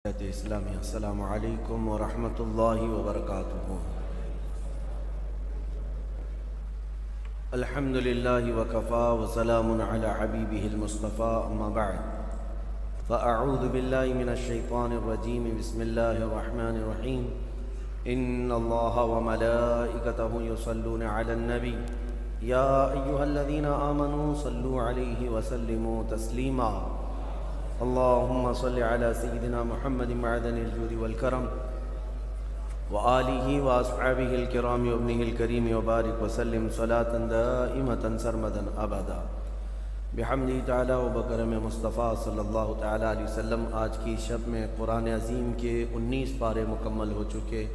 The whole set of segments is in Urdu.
اسلامی السلام علیکم ورحمۃ اللہ وبرکاتہ۔ الحمد للہ وکفا وسلام علی حبیبہ المصطفیٰ، اما بعد فاعوذ باللہ من الشیطان الرجیم، بسم اللہ الرحمن الرحیم۔ ان اللہ وملائکتہ یصلون علی النبی یا ایہا الذین آمنوا صلوا علیہ وسلموا تسلیما۔ اللهم صل على سيدنا محمد معدن الجود والكرم وآله وأصحابه الكرام وابنه الكريم وبارك وسلم صلاة دائمة سرمدا أبدا بحمده تعالی و بکرم مصطفیٰ صلی اللہ تعالی علیہ وسلم۔ آج کی شب میں قرآن عظیم کے 19 پارے مکمل ہو چکے۔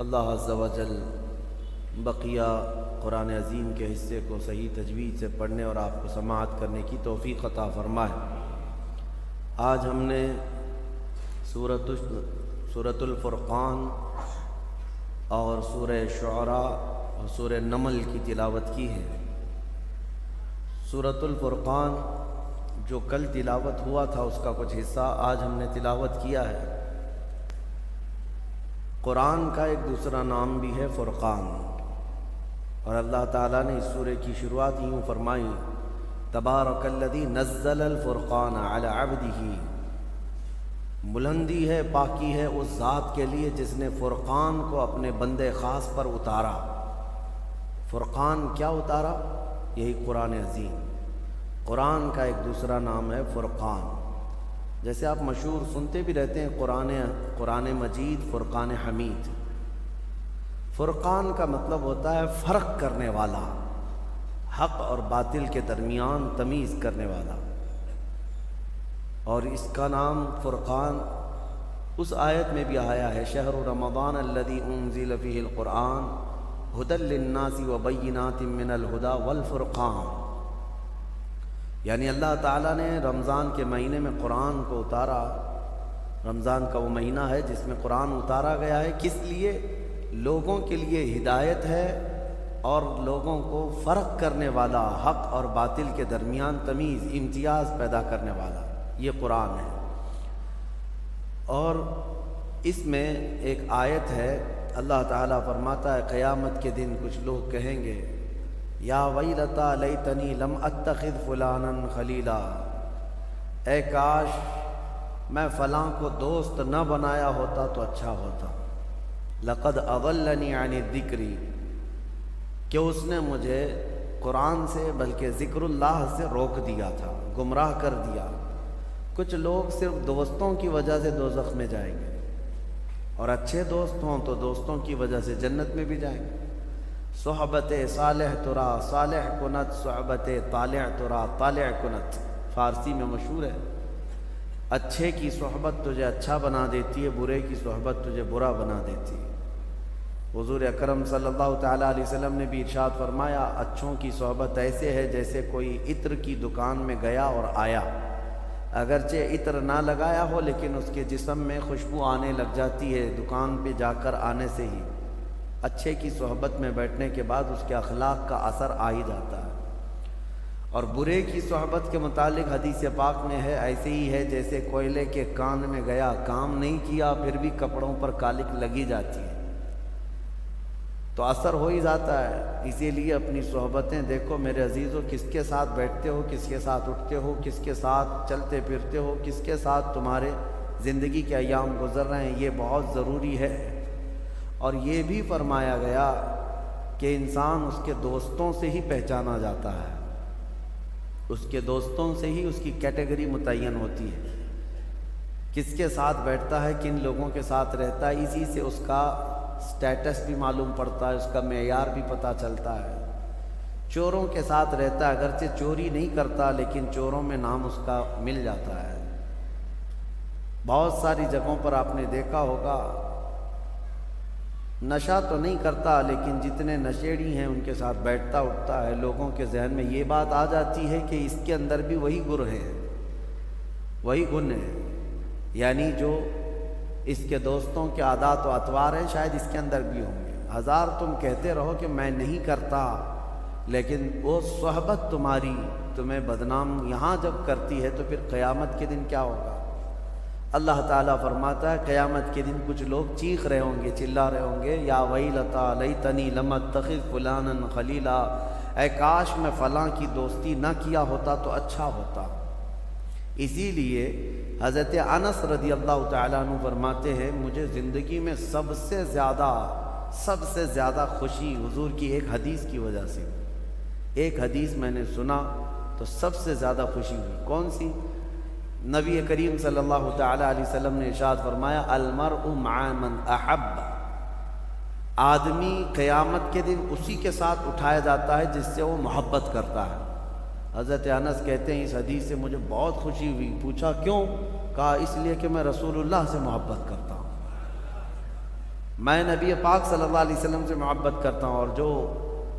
اللہ عز و جل بقیہ قرآن عظیم کے حصے کو صحیح تجوید سے پڑھنے اور آپ کو سماعت کرنے کی توفیق عطا فرمائے۔ آج ہم نے سورۃ الفرقان اور سورہ شعراء اور سورہ نمل کی تلاوت کی ہے۔ سورۃ الفرقان جو کل تلاوت ہوا تھا اس کا کچھ حصہ آج ہم نے تلاوت کیا ہے۔ قرآن کا ایک دوسرا نام بھی ہے فرقان، اور اللہ تعالیٰ نے اس سورہ کی شروعات یوں فرمائی، تبارک الذی نزل الفرقان علی عبدہ۔ بلندی ہے، پاکی ہے اس ذات کے لیے جس نے فرقان کو اپنے بندے خاص پر اتارا۔ فرقان کیا اتارا؟ یہی قرآن عظیم۔ قرآن کا ایک دوسرا نام ہے فرقان۔ جیسے آپ مشہور سنتے بھی رہتے ہیں قرآن مجید، فرقان حمید۔ فرقان کا مطلب ہوتا ہے فرق کرنے والا، حق اور باطل کے درمیان تمیز کرنے والا۔ اور اس کا نام فرقان اس آیت میں بھی آیا ہے، شہر رمضان الذی انزل فیہ القرآن ھدی للناس وبینات من الھدی والفرقان۔ یعنی اللہ تعالیٰ نے رمضان کے مہینے میں قرآن کو اتارا۔ رمضان کا وہ مہینہ ہے جس میں قرآن اتارا گیا ہے، کس لیے؟ لوگوں کے لیے ہدایت ہے اور لوگوں کو فرق کرنے والا، حق اور باطل کے درمیان تمیز، امتیاز پیدا کرنے والا، یہ قرآن ہے۔ اور اس میں ایک آیت ہے، اللہ تعالیٰ فرماتا ہے قیامت کے دن کچھ لوگ کہیں گے، یا ویلتا لیتنی لم اتخذ فلانا خلیلا، اے کاش میں فلاں کو دوست نہ بنایا ہوتا تو اچھا ہوتا۔ لقد اضلنی عن الذکر، کہ اس نے مجھے قرآن سے بلکہ ذکر اللہ سے روک دیا تھا، گمراہ کر دیا۔ کچھ لوگ صرف دوستوں کی وجہ سے دوزخ میں جائیں گے، اور اچھے دوست ہوں تو دوستوں کی وجہ سے جنت میں بھی جائیں گے۔ صحبت صالح ترا صالح کنت، صحبت طالع ترا طالع کنت، فارسی میں مشہور ہے۔ اچھے کی صحبت تجھے اچھا بنا دیتی ہے، برے کی صحبت تجھے برا بنا دیتی ہے۔ حضور اکرم صلی اللہ تعالیٰ علیہ وسلم نے بھی ارشاد فرمایا، اچھوں کی صحبت ایسے ہے جیسے کوئی عطر کی دکان میں گیا اور آیا، اگرچہ عطر نہ لگایا ہو لیکن اس کے جسم میں خوشبو آنے لگ جاتی ہے دکان پہ جا کر آنے سے ہی۔ اچھے کی صحبت میں بیٹھنے کے بعد اس کے اخلاق کا اثر آ ہی جاتا ہے۔ اور برے کی صحبت کے متعلق حدیث پاک میں ہے، ایسے ہی ہے جیسے کوئلے کے کان میں گیا، کام نہیں کیا پھر بھی کپڑوں پر کالک لگی جاتی ہے، تو اثر ہو ہی جاتا ہے۔ اسی لیے اپنی صحبتیں دیکھو میرے عزیزو، کس کے ساتھ بیٹھتے ہو، کس کے ساتھ اٹھتے ہو، کس کے ساتھ چلتے پھرتے ہو، کس کے ساتھ تمہارے زندگی کے ایام گزر رہے ہیں، یہ بہت ضروری ہے۔ اور یہ بھی فرمایا گیا کہ انسان اس کے دوستوں سے ہی پہچانا جاتا ہے، اس کے دوستوں سے ہی اس کی کیٹیگری متعین ہوتی ہے، کس کے ساتھ بیٹھتا ہے، کن لوگوں کے ساتھ رہتا ہے، اسی سے اس کا سٹیٹس بھی معلوم پڑتا ہے، اس کا معیار بھی پتہ چلتا ہے۔ چوروں کے ساتھ رہتا ہے، اگرچہ چوری نہیں کرتا لیکن چوروں میں نام اس کا مل جاتا ہے۔ بہت ساری جگہوں پر آپ نے دیکھا ہوگا، نشہ تو نہیں کرتا لیکن جتنے نشیڑی ہیں ان کے ساتھ بیٹھتا اٹھتا ہے، لوگوں کے ذہن میں یہ بات آ جاتی ہے کہ اس کے اندر بھی وہی گر ہے، وہی گن ہے، یعنی جو اس کے دوستوں کے عادات و اطوار ہیں شاید اس کے اندر بھی ہوں گے۔ ہزار تم کہتے رہو کہ میں نہیں کرتا، لیکن وہ صحبت تمہاری تمہیں بدنام یہاں جب کرتی ہے تو پھر قیامت کے دن کیا ہوگا؟ اللہ تعالیٰ فرماتا ہے قیامت کے دن کچھ لوگ چیخ رہے ہوں گے، چلا رہے ہوں گے، یا ویلتا لیتنی لم اتخذ فلانا خلیلا، اے کاش میں فلاں کی دوستی نہ کیا ہوتا تو اچھا ہوتا۔ اسی لیے حضرت انس رضی اللہ تعالیٰ عنہ فرماتے ہیں مجھے زندگی میں سب سے زیادہ خوشی حضور کی ایک حدیث کی وجہ سے، ایک حدیث میں نے سنا تو سب سے زیادہ خوشی ہوئی۔ کون سی؟ نبی کریم صلی اللہ تعالیٰ علیہ وسلم نے ارشاد فرمایا المرء مع من احب، آدمی قیامت کے دن اسی کے ساتھ اٹھایا جاتا ہے جس سے وہ محبت کرتا ہے۔ حضرت انس کہتے ہیں اس حدیث سے مجھے بہت خوشی ہوئی۔ پوچھا کیوں؟ کہا اس لیے کہ میں رسول اللہ سے محبت کرتا ہوں، میں نبی پاک صلی اللہ علیہ وسلم سے محبت کرتا ہوں، اور جو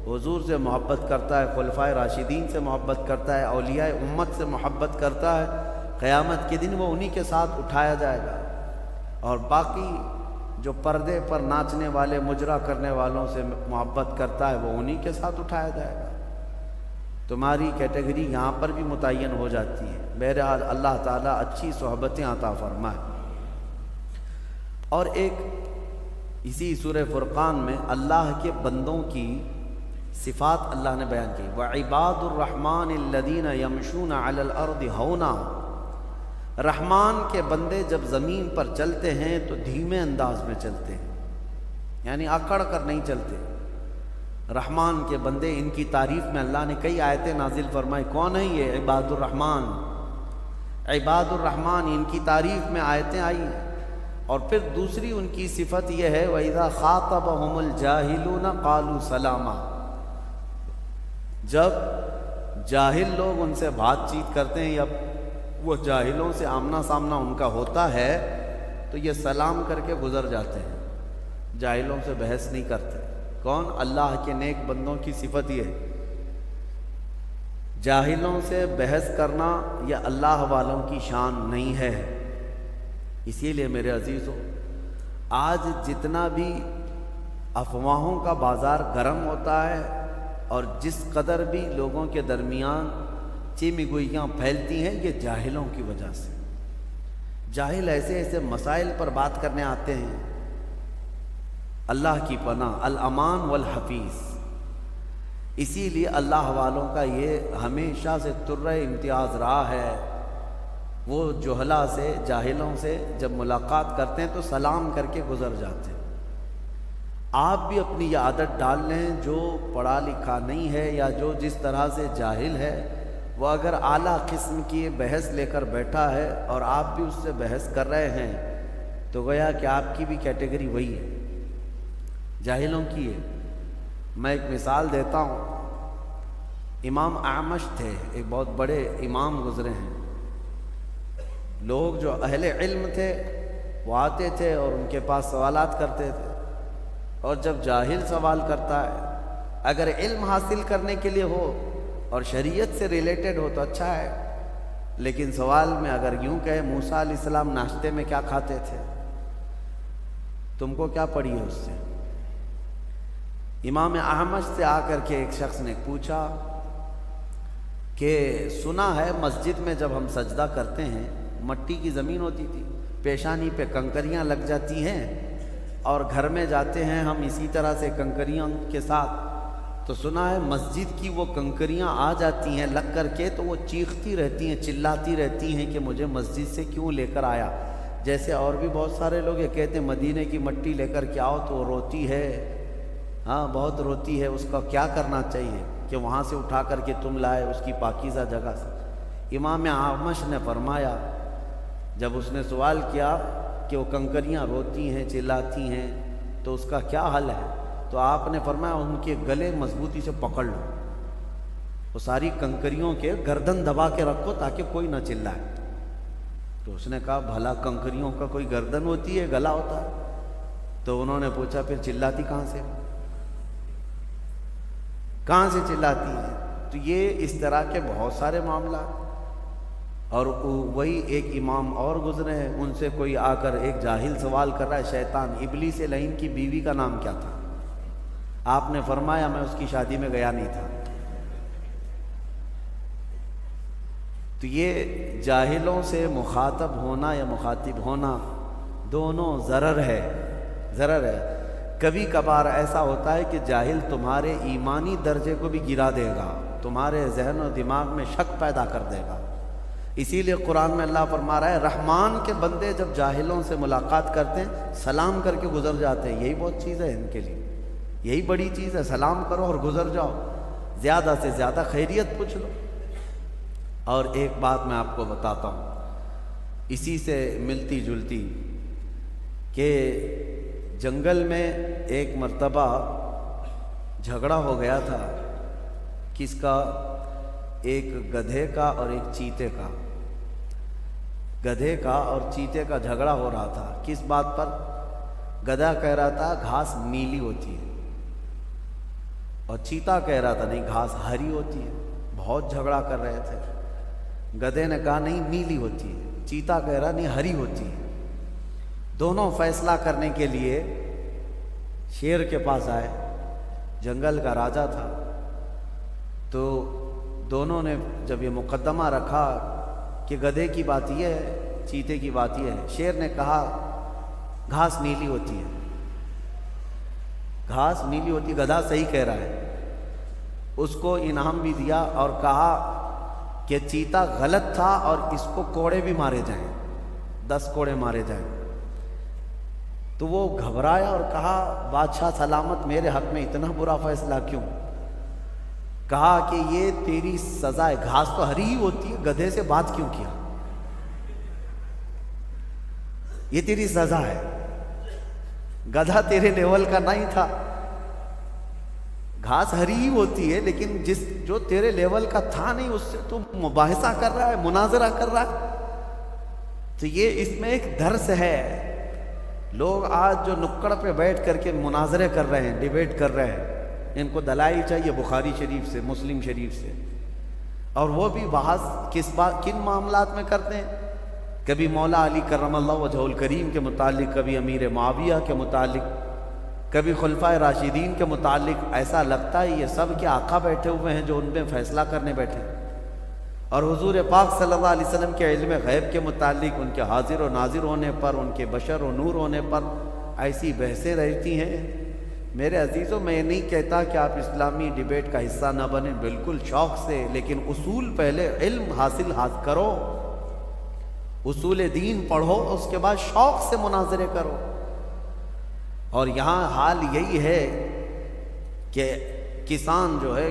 حضور سے محبت کرتا ہے، خلفائے راشدین سے محبت کرتا ہے، اولیاء امت سے محبت کرتا ہے، قیامت کے دن وہ انہی کے ساتھ اٹھایا جائے گا۔ اور باقی جو پردے پر ناچنے والے مجرا کرنے والوں سے محبت کرتا ہے وہ انہی کے ساتھ اٹھایا جائے گا۔ تمہاری کیٹیگری یہاں پر بھی متعین ہو جاتی ہے۔ بہرحال اللہ تعالیٰ اچھی صحبتیں عطا فرمائے۔ اور ایک اسی سورہ فرقان میں اللہ کے بندوں کی صفات اللہ نے بیان کی، وَعِبَادُ الرَّحْمَنِ الَّذِينَ يَمْشُونَ عَلَى الْأَرْضِ هَوْنًا، رحمان کے بندے جب زمین پر چلتے ہیں تو دھیمے انداز میں چلتے ہیں، یعنی اکڑ کر نہیں چلتے۔ رحمان کے بندے، ان کی تعریف میں اللہ نے کئی آیتیں نازل فرمائی۔ کون ہیں یہ؟ عباد الرحمن۔ عباد الرحمن ان کی تعریف میں آیتیں آئی ہیں۔ اور پھر دوسری ان کی صفت یہ ہے وَإِذَا خَاطَبَهُمُ الْجَاهِلُونَ قَالُوا سَلَامًا، جب جاہل لوگ ان سے بات چیت کرتے ہیں یا وہ جاہلوں سے آمنا سامنا ان کا ہوتا ہے تو یہ سلام کر کے گزر جاتے ہیں، جاہلوں سے بحث نہیں کرتے۔ کون؟ اللہ کے نیک بندوں کی صفت یہ ہے۔ جاہلوں سے بحث کرنا یہ اللہ والوں کی شان نہیں ہے۔ اسی لیے میرے عزیزو، آج جتنا بھی افواہوں کا بازار گرم ہوتا ہے اور جس قدر بھی لوگوں کے درمیان چیمی گوئیاں پھیلتی ہیں، یہ جاہلوں کی وجہ سے۔ جاہل ایسے ایسے مسائل پر بات کرنے آتے ہیں۔ اللہ کی پناہ، الامان والحفیظ۔ اسی لیے اللہ والوں کا یہ ہمیشہ سے طرہ امتیاز رہا ہے، وہ جہلا سے، جاہلوں سے جب ملاقات کرتے ہیں تو سلام کر کے گزر جاتے ہیں۔ آپ بھی اپنی یہ عادت ڈال لیں، جو پڑھا لکھا نہیں ہے یا جو جس طرح سے جاہل ہے، وہ اگر اعلیٰ قسم کی بحث لے کر بیٹھا ہے اور آپ بھی اس سے بحث کر رہے ہیں تو گویا کہ آپ کی بھی کیٹیگری وہی ہے، جاہلوں کی ہے۔ میں ایک مثال دیتا ہوں۔ امام اعمش تھے، ایک بہت بڑے امام گزرے ہیں۔ لوگ جو اہل علم تھے وہ آتے تھے اور ان کے پاس سوالات کرتے تھے، اور جب جاہل سوال کرتا ہے، اگر علم حاصل کرنے کے لیے ہو اور شریعت سے ریلیٹڈ ہو تو اچھا ہے، لیکن سوال میں اگر یوں کہے موسیٰ علیہ السلام ناشتے میں کیا کھاتے تھے، تم کو کیا پڑی ہے اس سے؟ امام احمد سے آ کر کے ایک شخص نے پوچھا کہ سنا ہے مسجد میں جب ہم سجدہ کرتے ہیں مٹی کی زمین ہوتی تھی، پیشانی پہ کنکریاں لگ جاتی ہیں، اور گھر میں جاتے ہیں ہم اسی طرح سے کنکریاں کے ساتھ، تو سنا ہے مسجد کی وہ کنکریاں آ جاتی ہیں لگ کر کے تو وہ چیختی رہتی ہیں، چلاتی رہتی ہیں کہ مجھے مسجد سے کیوں لے کر آیا۔ جیسے اور بھی بہت سارے لوگ یہ کہتے ہیں مدینے کی مٹی لے کر کے آؤ تو وہ روتی ہے، ہاں بہت روتی ہے، اس کا کیا کرنا چاہیے کہ وہاں سے اٹھا کر کے تم لائے اس کی پاکیزہ جگہ سے۔ امام اعمش نے فرمایا، جب اس نے سوال کیا کہ وہ کنکریاں روتی ہیں، چلاتی ہیں، تو اس کا کیا حل ہے، تو آپ نے فرمایا ان کے گلے مضبوطی سے پکڑ لو، وہ ساری کنکریوں کے گردن دبا کے رکھو تاکہ کوئی نہ چلائے۔ تو اس نے کہا بھلا کنکریوں کا کوئی گردن ہوتی ہے، گلا ہوتا ہے؟ تو انہوں نے پوچھا پھر چلاتی کہاں سے چلاتی ہے؟ تو یہ اس طرح کے بہت سارے معاملات۔ اور وہی ایک امام اور گزرے ہیں، ان سے کوئی آ کر ایک جاہل سوال کر رہا ہے، شیطان ابلیس لعین کی بیوی کا نام کیا تھا؟ آپ نے فرمایا میں اس کی شادی میں گیا نہیں تھا۔ تو یہ جاہلوں سے مخاطب ہونا یا مخاطب ہونا دونوں ضرر ہے، ضرر ہے۔ کبھی کبھار ایسا ہوتا ہے کہ جاہل تمہارے ایمانی درجے کو بھی گرا دے گا، تمہارے ذہن و دماغ میں شک پیدا کر دے گا۔ اسی لیے قرآن میں اللہ فرما رہا ہے رحمان کے بندے جب جاہلوں سے ملاقات کرتے ہیں سلام کر کے گزر جاتے ہیں، یہی بہت چیز ہے ان کے لیے، یہی بڑی چیز ہے، سلام کرو اور گزر جاؤ، زیادہ سے زیادہ خیریت پوچھ لو۔ اور ایک بات میں آپ کو بتاتا ہوں اسی سے ملتی جلتی، کہ جنگل میں ایک مرتبہ جھگڑا ہو گیا تھا، کس کا؟ ایک گدھے کا اور ایک چیتے کا، گدھے کا اور چیتے کا جھگڑا ہو رہا تھا۔ کس بات پر؟ گدھا کہہ رہا تھا گھاس نیلی ہوتی ہے اور چیتا کہہ رہا تھا نہیں گھاس ہری ہوتی ہے، بہت جھگڑا کر رہے تھے۔ گدھے نے کہا نہیں نیلی ہوتی ہے، چیتا کہہ رہا نہیں ہری ہوتی ہے۔ دونوں فیصلہ کرنے کے لیے شیر کے پاس آئے، جنگل کا راجا تھا، تو دونوں نے جب یہ مقدمہ رکھا کہ گدھے کی بات یہ ہے چیتے کی بات یہ ہے، شیر نے کہا گھاس نیلی ہوتی ہے، گھاس نیلی ہوتی، گدھا صحیح کہہ رہا ہے۔ اس کو انعام بھی دیا اور کہا کہ چیتا غلط تھا اور اس کو کوڑے بھی مارے جائیں، 10 کوڑے مارے جائیں۔ تو وہ گھبرایا اور کہا بادشاہ سلامت میرے حق میں اتنا برا فیصلہ کیوں؟ کہا کہ یہ تیری سزا ہے، گھاس تو ہری ہی ہوتی ہے، گدھے سے بات کیوں کیا؟ یہ تیری سزا ہے، گدھا تیرے لیول کا نہیں تھا، گھاس ہری ہی ہوتی ہے لیکن جو تیرے لیول کا تھا نہیں اس سے تو مباحثہ کر رہا ہے، مناظرہ کر رہا ہے۔ تو یہ اس میں ایک درس ہے۔ لوگ آج جو نکڑ پہ بیٹھ کر کے مناظرے کر رہے ہیں، ڈیبیٹ کر رہے ہیں، ان کو دلائل چاہیے بخاری شریف سے، مسلم شریف سے، اور وہ بھی بحث کن معاملات میں کرتے ہیں؟ کبھی مولا علی کرم اللہ وجہہ الکریم کے متعلق، کبھی امیر معاویہ کے متعلق، کبھی خلفائے راشدین کے متعلق۔ ایسا لگتا ہے یہ سب کے آقا بیٹھے ہوئے ہیں جو ان میں فیصلہ کرنے بیٹھے ہیں، اور حضور پاک صلی اللہ علیہ وسلم کے علم غیب کے متعلق، ان کے حاضر و ناظر ہونے پر، ان کے بشر و نور ہونے پر ایسی بحثیں رہتی ہیں۔ میرے عزیزوں، میں یہ نہیں کہتا کہ آپ اسلامی ڈیبیٹ کا حصہ نہ بنیں، بالکل شوق سے، لیکن اصول پہلے علم حاصل کرو، اصول دین پڑھو، اس کے بعد شوق سے مناظرے کرو۔ اور یہاں حال یہی ہے کہ کسان جو ہے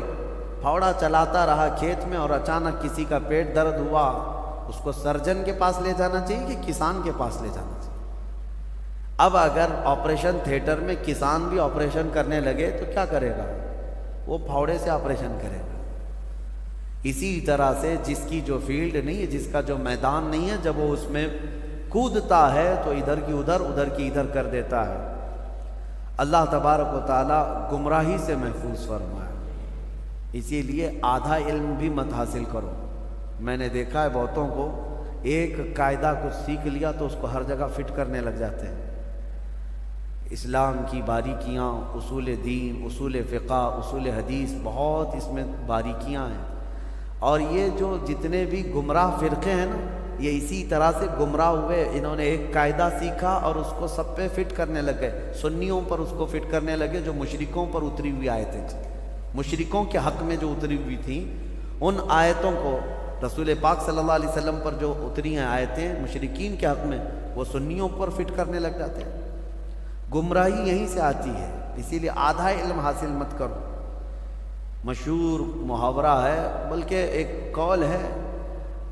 پھاوڑا چلاتا رہا کھیت میں اور اچانک کسی کا پیٹ درد ہوا، اس کو سرجن کے پاس لے جانا چاہیے کہ کسان کے پاس لے جانا چاہیے؟ اب اگر آپریشن تھیٹر میں کسان بھی آپریشن کرنے لگے تو کیا کرے گا؟ وہ پھاوڑے سے آپریشن کرے گا۔ اسی طرح سے جس کی جو فیلڈ نہیں ہے، جس کا جو میدان نہیں ہے، جب وہ اس میں کودتا ہے تو ادھر کی ادھر، ادھر کی ادھر کر دیتا ہے۔ اللہ تبارک و تعالی گمراہی سے محفوظ فرمائے۔ اسی لیے آدھا علم بھی مت حاصل کرو۔ میں نے دیکھا ہے بہتوں کو ایک قاعدہ کچھ سیکھ لیا تو اس کو ہر جگہ فٹ کرنے لگ جاتے ہیں۔ اسلام کی باریکیاں، اصول دین، اصول فقہ، اصول حدیث، بہت اس میں باریکیاں ہیں۔ اور یہ جو جتنے بھی گمراہ فرقے ہیں نا، یہ اسی طرح سے گمراہ ہوئے۔ انہوں نے ایک قاعدہ سیکھا اور اس کو سب پہ فٹ کرنے لگے، سنیوں پر اس کو فٹ کرنے لگے جو مشرکوں پر اتری ہوئی آیتیں تھیں، مشرکوں کے حق میں جو اتری ہوئی تھیں، ان آیتوں کو رسول پاک صلی اللہ علیہ وسلم پر جو اتری ہیں آیتیں مشرکین کے حق میں، وہ سنیوں پر فٹ کرنے لگ جاتے ہیں۔ گمراہی یہیں سے آتی ہے، اسی لیے آدھا علم حاصل مت کرو۔ مشہور محاورہ ہے، بلکہ ایک قول ہے،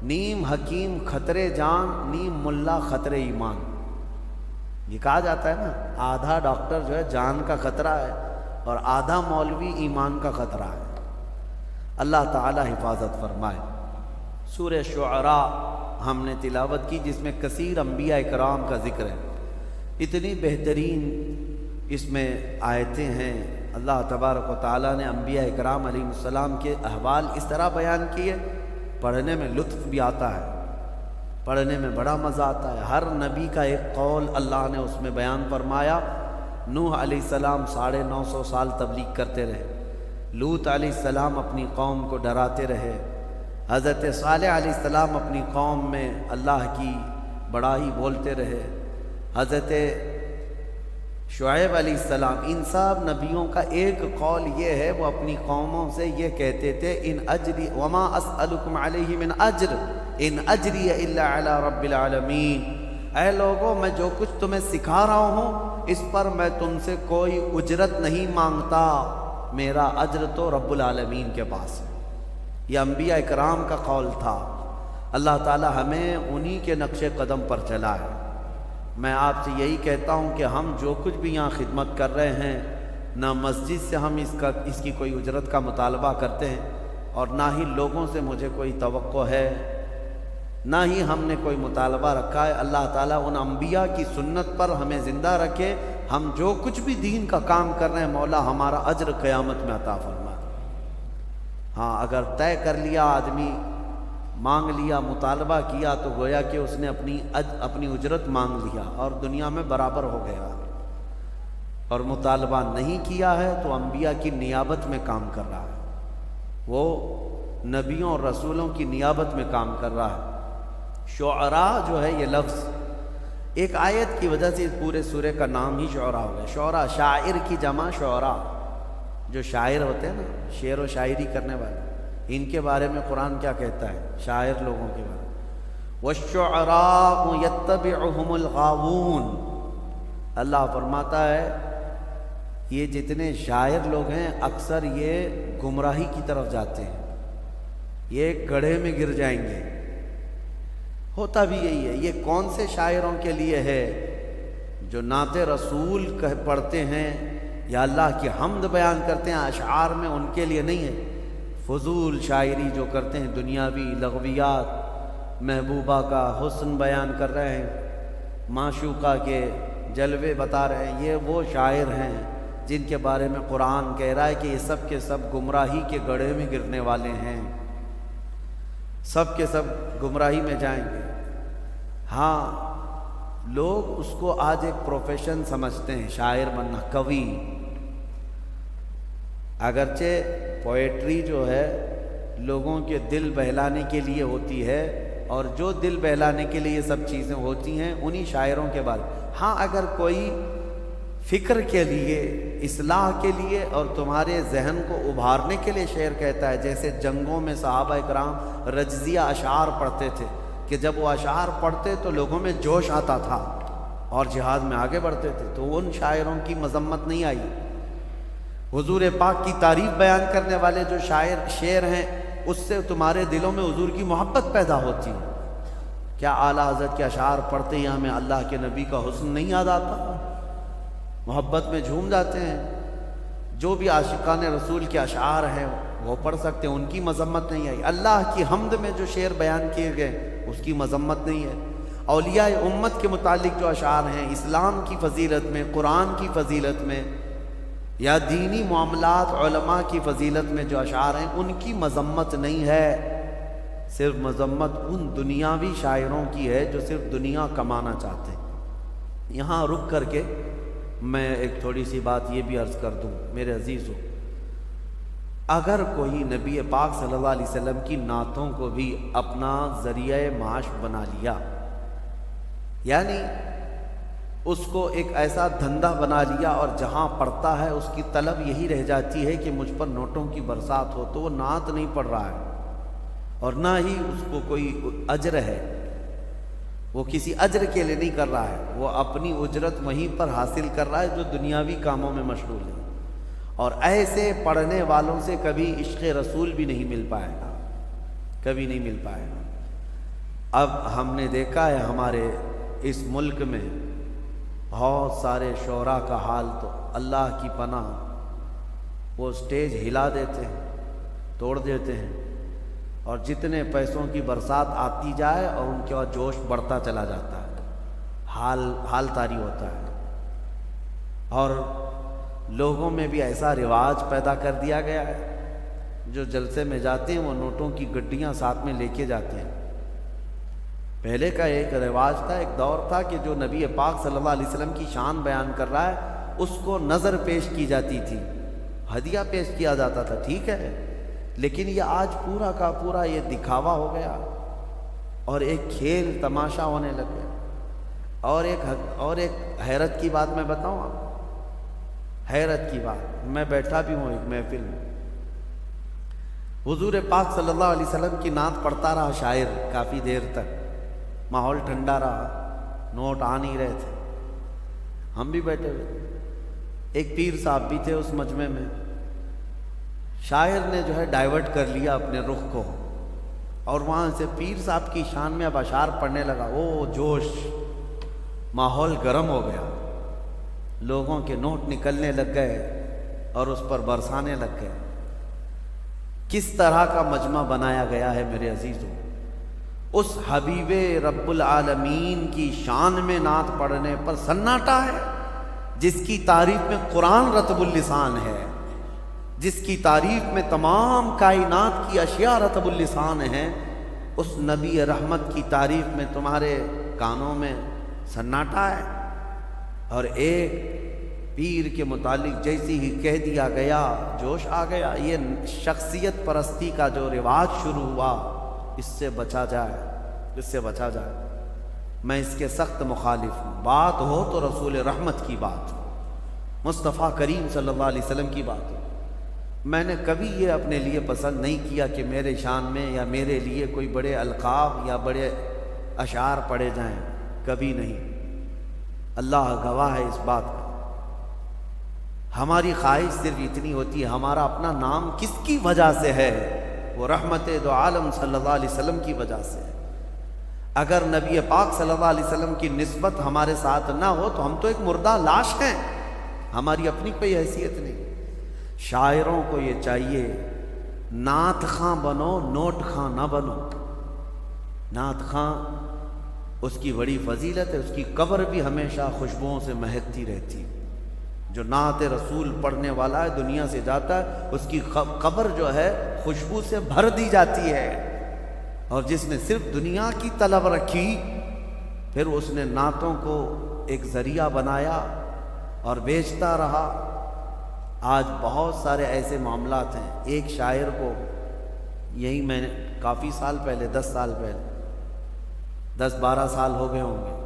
نیم حکیم خطرے جان، نیم ملا خطرے ایمان۔ یہ کہا جاتا ہے نا، آدھا ڈاکٹر جو ہے جان کا خطرہ ہے اور آدھا مولوی ایمان کا خطرہ ہے۔ اللہ تعالی حفاظت فرمائے۔ سورہ شعراء ہم نے تلاوت کی، جس میں کثیر انبیاء اکرام کا ذکر ہے۔ اتنی بہترین اس میں آیتیں ہیں۔ اللہ تبارک و تعالیٰ نے انبیاء اکرام علیہ السلام کے احوال اس طرح بیان کیے، پڑھنے میں لطف بھی آتا ہے، پڑھنے میں بڑا مزہ آتا ہے۔ ہر نبی کا ایک قول اللہ نے اس میں بیان فرمایا۔ نوح علیہ السلام 950 سال تبلیغ کرتے رہے، لوط علیہ السلام اپنی قوم کو ڈراتے رہے، حضرت صالح علیہ السلام اپنی قوم میں اللہ کی بڑائی بولتے رہے، حضرت شعیب علیہ السلام، ان سب نبیوں کا ایک قول یہ ہے، وہ اپنی قوموں سے یہ کہتے تھے ان اجری وما اسألکم علیہ من اجر ان اجری الا علی رب العالمین، اے لوگوں میں جو کچھ تمہیں سکھا رہا ہوں اس پر میں تم سے کوئی اجرت نہیں مانگتا، میرا اجر تو رب العالمین کے پاس ہے۔ یہ انبیاء اکرام کا قول تھا۔ اللہ تعالی ہمیں انہی کے نقش قدم پر چلا ہے۔ میں آپ سے یہی کہتا ہوں کہ ہم جو کچھ بھی یہاں خدمت کر رہے ہیں، نہ مسجد سے ہم اس کی کوئی اجرت کا مطالبہ کرتے ہیں، اور نہ ہی لوگوں سے مجھے کوئی توقع ہے، نہ ہی ہم نے کوئی مطالبہ رکھا ہے۔ اللہ تعالیٰ ان انبیاء کی سنت پر ہمیں زندہ رکھے۔ ہم جو کچھ بھی دین کا کام کر رہے ہیں، مولا ہمارا اجر قیامت میں عطا فرما۔ ہاں، اگر طے کر لیا آدمی، مانگ لیا، مطالبہ کیا، تو گویا کہ اس نے اپنی اجرت مانگ لیا اور دنیا میں برابر ہو گیا، اور مطالبہ نہیں کیا ہے تو انبیاء کی نیابت میں کام کر رہا ہے، وہ نبیوں اور رسولوں کی نیابت میں کام کر رہا ہے۔ شعراء جو ہے یہ لفظ ایک آیت کی وجہ سے اس پورے سورے کا نام ہی شعراء ہو گیا۔ شعراء، شاعر کی جمع شعراء، جو شاعر ہوتے ہیں نا، شعر و شاعری کرنے والے، ان کے بارے میں قرآن کیا کہتا ہے؟ شاعر لوگوں کے بارے میں، وَالشُّعَرَاءُ يَتَّبِعُهُمُ الْغَاوُونَ، اللہ فرماتا ہے یہ جتنے شاعر لوگ ہیں اکثر یہ گمراہی کی طرف جاتے ہیں، یہ گڑھے میں گر جائیں گے۔ ہوتا بھی یہی ہے۔ یہ کون سے شاعروں کے لیے ہے؟ جو نعت رسول پڑھتے ہیں یا اللہ کی حمد بیان کرتے ہیں اشعار میں، ان کے لیے نہیں ہے۔ فضول شاعری جو کرتے ہیں، دنیاوی لغویات، محبوبہ کا حسن بیان کر رہے ہیں، معشوقہ کے جلوے بتا رہے ہیں، یہ وہ شاعر ہیں جن کے بارے میں قرآن کہہ رہا ہے کہ یہ سب کے سب گمراہی کے گڑھے میں گرنے والے ہیں، سب کے سب گمراہی میں جائیں گے۔ ہاں، لوگ اس کو آج ایک پروفیشن سمجھتے ہیں، شاعر بننا، کوی۔ اگرچہ پوئٹری جو ہے لوگوں کے دل بہلانے کے لیے ہوتی ہے، اور جو دل بہلانے کے لیے یہ سب چیزیں ہوتی ہیں انہی شاعروں کے بارے۔ ہاں، اگر کوئی فکر کے لیے، اصلاح کے لیے اور تمہارے ذہن کو ابھارنے کے لیے شعر کہتا ہے، جیسے جنگوں میں صحابہ کرام رجزیہ اشعار پڑھتے تھے کہ جب وہ اشعار پڑھتے تو لوگوں میں جوش آتا تھا اور جہاد میں آگے بڑھتے تھے، تو ان شاعروں کی مذمت نہیں آئی۔ حضور پاک کی تعریف بیان کرنے والے جو شعر ہیں، اس سے تمہارے دلوں میں حضور کی محبت پیدا ہوتی ہے۔ کیا اعلیٰ حضرت کے اشعار پڑھتے ہی ہمیں اللہ کے نبی کا حسن نہیں یاد آتا؟ محبت میں جھوم جاتے ہیں۔ جو بھی عاشقان رسول کے اشعار ہیں وہ پڑھ سکتے ہیں، ان کی مذمت نہیں آئی۔ اللہ کی حمد میں جو شعر بیان کیے گئے اس کی مذمت نہیں ہے۔ اولیاء امت کے متعلق جو اشعار ہیں، اسلام کی فضیلت میں، قرآن کی فضیلت میں، یا دینی معاملات علماء کی فضیلت میں جو اشعار ہیں، ان کی مذمت نہیں ہے۔ صرف مذمت ان دنیاوی شاعروں کی ہے جو صرف دنیا کمانا چاہتے ہیں۔ یہاں رک کر کے میں ایک تھوڑی سی بات یہ بھی عرض کر دوں میرے عزیزو، اگر کوئی نبی پاک صلی اللہ علیہ وسلم کی نعتوں کو بھی اپنا ذریعہ معاش بنا لیا، یعنی اس کو ایک ایسا دھندا بنا لیا اور جہاں پڑھتا ہے اس کی طلب یہی رہ جاتی ہے کہ مجھ پر نوٹوں کی برسات ہو، تو وہ نعت نہیں پڑھ رہا ہے اور نہ ہی اس کو کوئی اجر ہے، وہ کسی اجر کے لیے نہیں کر رہا ہے، وہ اپنی اجرت وہیں پر حاصل کر رہا ہے جو دنیاوی کاموں میں مشغول ہے۔ اور ایسے پڑھنے والوں سے کبھی عشق رسول بھی نہیں مل پائے گا، کبھی نہیں مل پائے گا۔ اب ہم نے دیکھا ہے ہمارے اس ملک میں بہت سارے شعراء کا حال، تو اللہ کی پناہ، وہ سٹیج ہلا دیتے ہیں، توڑ دیتے ہیں، اور جتنے پیسوں کی برسات آتی جائے اور ان کے بعد جوش بڑھتا چلا جاتا ہے، حال طاری ہوتا ہے۔ اور لوگوں میں بھی ایسا رواج پیدا کر دیا گیا ہے، جو جلسے میں جاتے ہیں وہ نوٹوں کی گڈیاں ساتھ میں لے کے جاتے ہیں۔ پہلے کا ایک رواج تھا، ایک دور تھا کہ جو نبی پاک صلی اللہ علیہ وسلم کی شان بیان کر رہا ہے اس کو نظر پیش کی جاتی تھی، ہدیہ پیش کیا جاتا تھا، ٹھیک ہے، لیکن یہ آج پورا کا پورا یہ دکھاوا ہو گیا اور ایک کھیل تماشا ہونے لگ گیا۔ اور ایک حیرت کی بات میں بتاؤں آپ کو، حیرت کی بات، میں بیٹھا بھی ہوں ایک محفل میں، حضور پاک صلی اللہ علیہ وسلم کی نعت پڑھتا رہا شاعر کافی دیر تک، ماحول ٹھنڈا رہا، نوٹ آ نہیں رہے تھے، ہم بھی بیٹھے ہوئے تھے، ایک پیر صاحب بھی تھے اس مجمع میں، شاعر نے جو ہے ڈائیورٹ کر لیا اپنے رخ کو اور وہاں سے پیر صاحب کی شان میں اب اشعار پڑھنے لگا، او جوش، ماحول گرم ہو گیا، لوگوں کے نوٹ نکلنے لگ گئے اور اس پر برسانے لگ گئے۔ کس طرح کا مجمع بنایا گیا ہے میرے عزیزوں، اس حبیب رب العالمین کی شان میں نعت پڑھنے پر سناٹا ہے، جس کی تعریف میں قرآن رطب اللسان ہے، جس کی تعریف میں تمام کائنات کی اشیاء رطب اللسان ہیں، اس نبی رحمت کی تعریف میں تمہارے کانوں میں سناٹا ہے۔ اور ایک پیر کے متعلق جیسی ہی کہہ دیا گیا جوش آ گیا۔ یہ شخصیت پرستی کا جو رواج شروع ہوا، اس سے بچا جائے، اس سے بچا جائے۔ میں اس کے سخت مخالف ہوں۔ بات ہو تو رسول رحمت کی بات ہو، مصطفیٰ کریم صلی اللہ علیہ وسلم کی بات ہو۔ میں نے کبھی یہ اپنے لیے پسند نہیں کیا کہ میرے شان میں یا میرے لیے کوئی بڑے القاب یا بڑے اشعار پڑھے جائیں، کبھی نہیں۔ اللہ گواہ ہے اس بات کا۔ ہماری خواہش صرف اتنی ہوتی ہے، ہمارا اپنا نام کس کی وجہ سے ہے؟ وہ رحمت دو عالم صلی اللہ علیہ وسلم کی وجہ سے ہے۔ اگر نبی پاک صلی اللہ علیہ وسلم کی نسبت ہمارے ساتھ نہ ہو تو ہم تو ایک مردہ لاش ہیں، ہماری اپنی کوئی حیثیت نہیں۔ شاعروں کو یہ چاہیے، نعت خواں بنو، نوٹ خواں نہ بنو۔ نعت خواں اس کی بڑی فضیلت ہے، اس کی قبر بھی ہمیشہ خوشبوؤں سے مہکتی رہتی۔ جو نعت رسول پڑھنے والا ہے دنیا سے جاتا ہے، اس کی قبر جو ہے خوشبو سے بھر دی جاتی ہے۔ اور جس نے صرف دنیا کی طلب رکھی، پھر اس نے نعتوں کو ایک ذریعہ بنایا اور بیچتا رہا۔ آج بہت سارے ایسے معاملات ہیں۔ ایک شاعر کو یہی میں نے کافی سال پہلے، 10 سال پہلے، 10-12 سال ہو گئے ہوں گے،